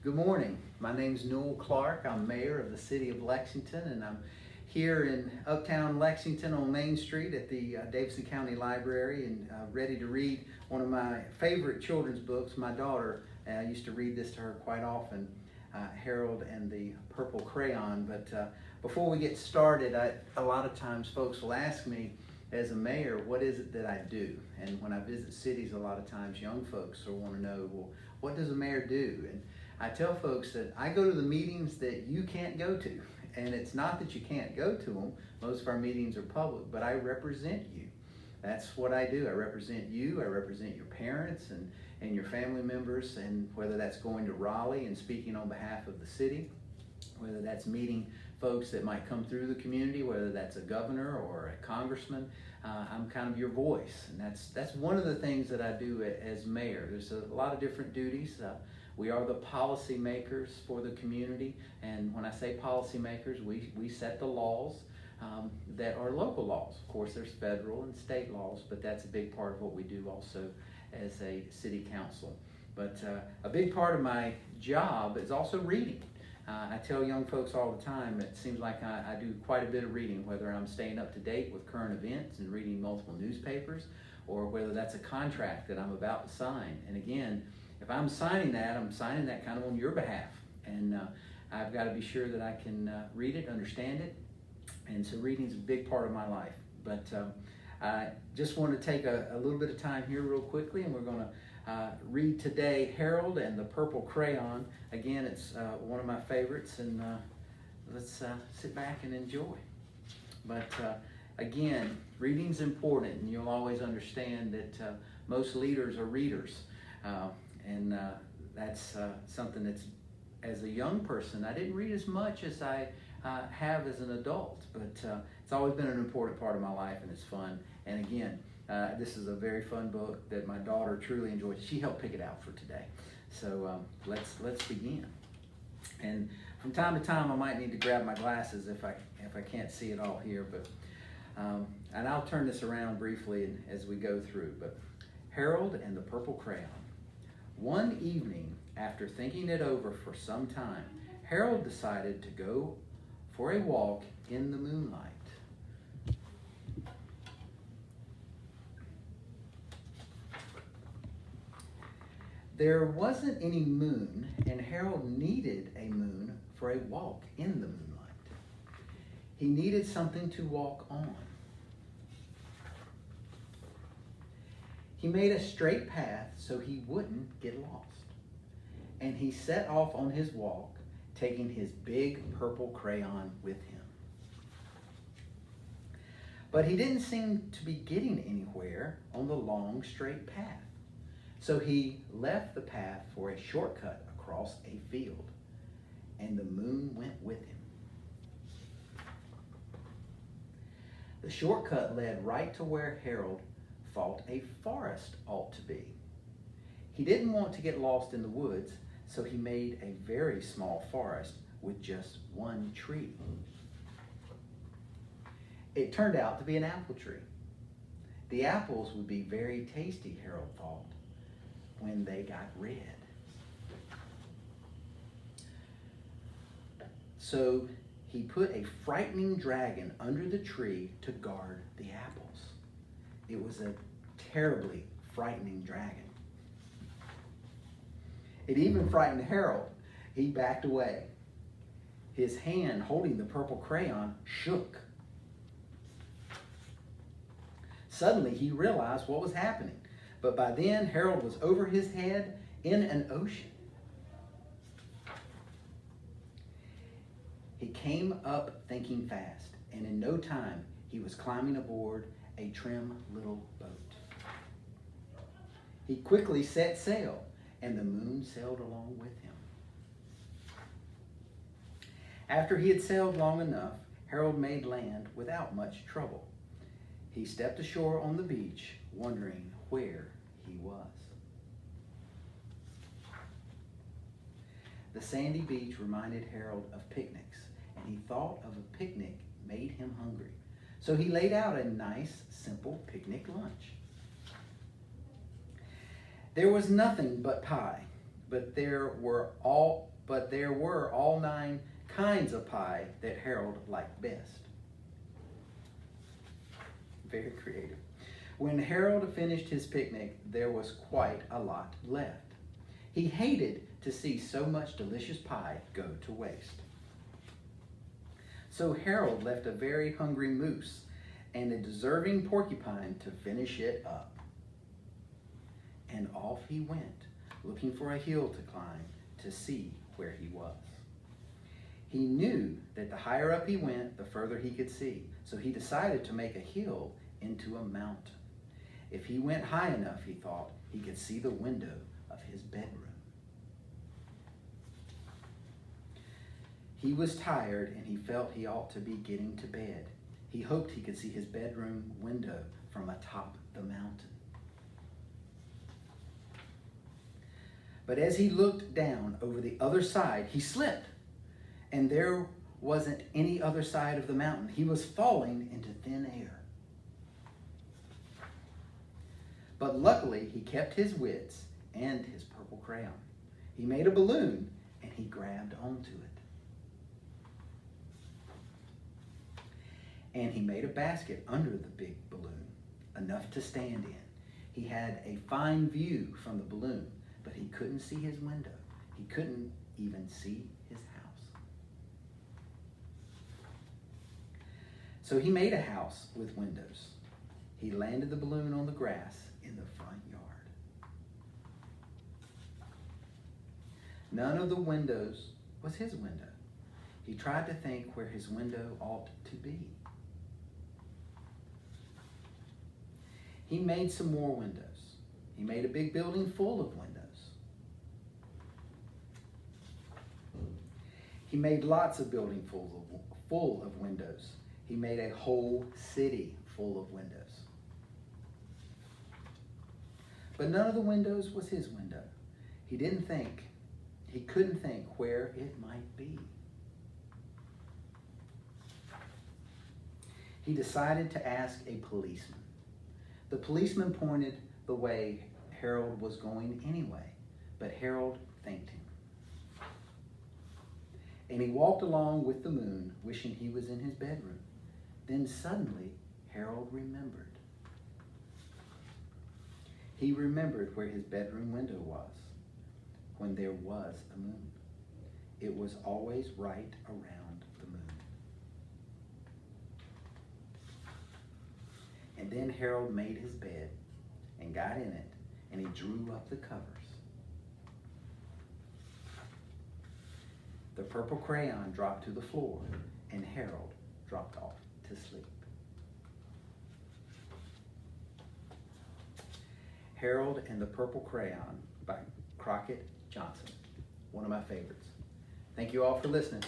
Good morning. My name's Newell Clark. I'm mayor of the city of Lexington, and I'm here in uptown Lexington on Main Street at the Davidson County Library, and ready to read one of my favorite children's books. My daughter used to read this to her quite often, Harold and the Purple Crayon. But before we get started, a lot of times folks will ask me, as a mayor, what is it that I do? And when I visit cities, a lot of times young folks will want to know, well, what does a mayor do? And I tell folks that I go to the meetings that you can't go to. And it's not that you can't go to them. Most of our meetings are public, but I represent you. That's what I do. I represent you. I represent your parents and your family members, and whether that's going to Raleigh and speaking on behalf of the city, whether that's meeting folks that might come through the community, whether that's a governor or a congressman, I'm kind of your voice. And that's one of the things that I do as mayor. There's a lot of different duties. We are the policy makers for the community, and when I say policy makers, we set the laws that are local laws. Of course, there's federal and state laws, but that's a big part of what we do also as a city council. But a big part of my job is also reading. I tell young folks all the time, it seems like I do quite a bit of reading, whether I'm staying up to date with current events and reading multiple newspapers, or whether that's a contract that I'm about to sign. And again, if I'm signing that kind of on your behalf. And I've got to be sure that I can read it, understand it. And so reading is a big part of my life. But I just want to take a little bit of time here real quickly, and we're going to read today Harold and the Purple Crayon. Again, it's one of my favorites, and let's sit back and enjoy. But again, reading's important, and you'll always understand that most leaders are readers. And that's something that's, as a young person, I didn't read as much as I have as an adult, but it's always been an important part of my life, and it's fun. And again, this is a very fun book that my daughter truly enjoys. She helped pick it out for today. So let's begin. And from time to time, I might need to grab my glasses if I can't see it all here. But and I'll turn this around briefly as we go through. But Harold and the Purple Crayon. One evening, after thinking it over for some time, Harold decided to go for a walk in the moonlight. There wasn't any moon, and Harold needed a moon for a walk in the moonlight. He needed something to walk on. He made a straight path so he wouldn't get lost. And he set off on his walk, taking his big purple crayon with him. But he didn't seem to be getting anywhere on the long, straight path. So he left the path for a shortcut across a field, and the moon went with him. The shortcut led right to where Harold thought a forest ought to be. He didn't want to get lost in the woods, so he made a very small forest with just one tree. It turned out to be an apple tree. The apples would be very tasty, Harold thought, when they got red. So he put a frightening dragon under the tree to guard the apples. It was a terribly frightening dragon. It even frightened Harold. He backed away. His hand holding the purple crayon shook. Suddenly he realized what was happening. But by then, Harold was over his head in an ocean. He came up thinking fast, and in no time, he was climbing aboard a trim little boat. He quickly set sail, and the moon sailed along with him. After he had sailed long enough, Harold made land without much trouble. He stepped ashore on the beach, wondering where he was. The sandy beach reminded Harold of picnics, and he thought of a picnic made him hungry. So he laid out a nice, simple picnic lunch. There was nothing but pie, but there were but there were all 9 kinds of pie that Harold liked best. Very creative. When Harold finished his picnic, there was quite a lot left. He hated to see so much delicious pie go to waste. So Harold left a very hungry moose and a deserving porcupine to finish it up. And off he went, looking for a hill to climb to see where he was. He knew that the higher up he went, the further he could see. So he decided to make a hill into a mountain. If he went high enough, he thought, he could see the window of his bedroom. He was tired and he felt he ought to be getting to bed. He hoped he could see his bedroom window from atop the mountain. But as he looked down over the other side, he slipped, and there wasn't any other side of the mountain. He was falling into thin air. But luckily, he kept his wits and his purple crayon. He made a balloon, and he grabbed onto it. And he made a basket under the big balloon, enough to stand in. He had a fine view from the balloon, but he couldn't see his window. He couldn't even see his house. So he made a house with windows. He landed the balloon on the grass in the front yard. None of the windows was his window. He tried to think where his window ought to be. He made some more windows. He made a big building full of windows. He made lots of buildings full of windows. He made a whole city full of windows. But none of the windows was his window. He couldn't think where it might be. He decided to ask a policeman. The policeman pointed the way Harold was going anyway, but Harold thanked him. And he walked along with the moon, wishing he was in his bedroom. Then suddenly, Harold remembered. He remembered where his bedroom window was when there was a moon. It was always right around the moon. And then Harold made his bed and got in it, and he drew up the covers. The purple crayon dropped to the floor, and Harold dropped off to sleep. Harold and the Purple Crayon by Crockett Johnson. One of my favorites. Thank you all for listening.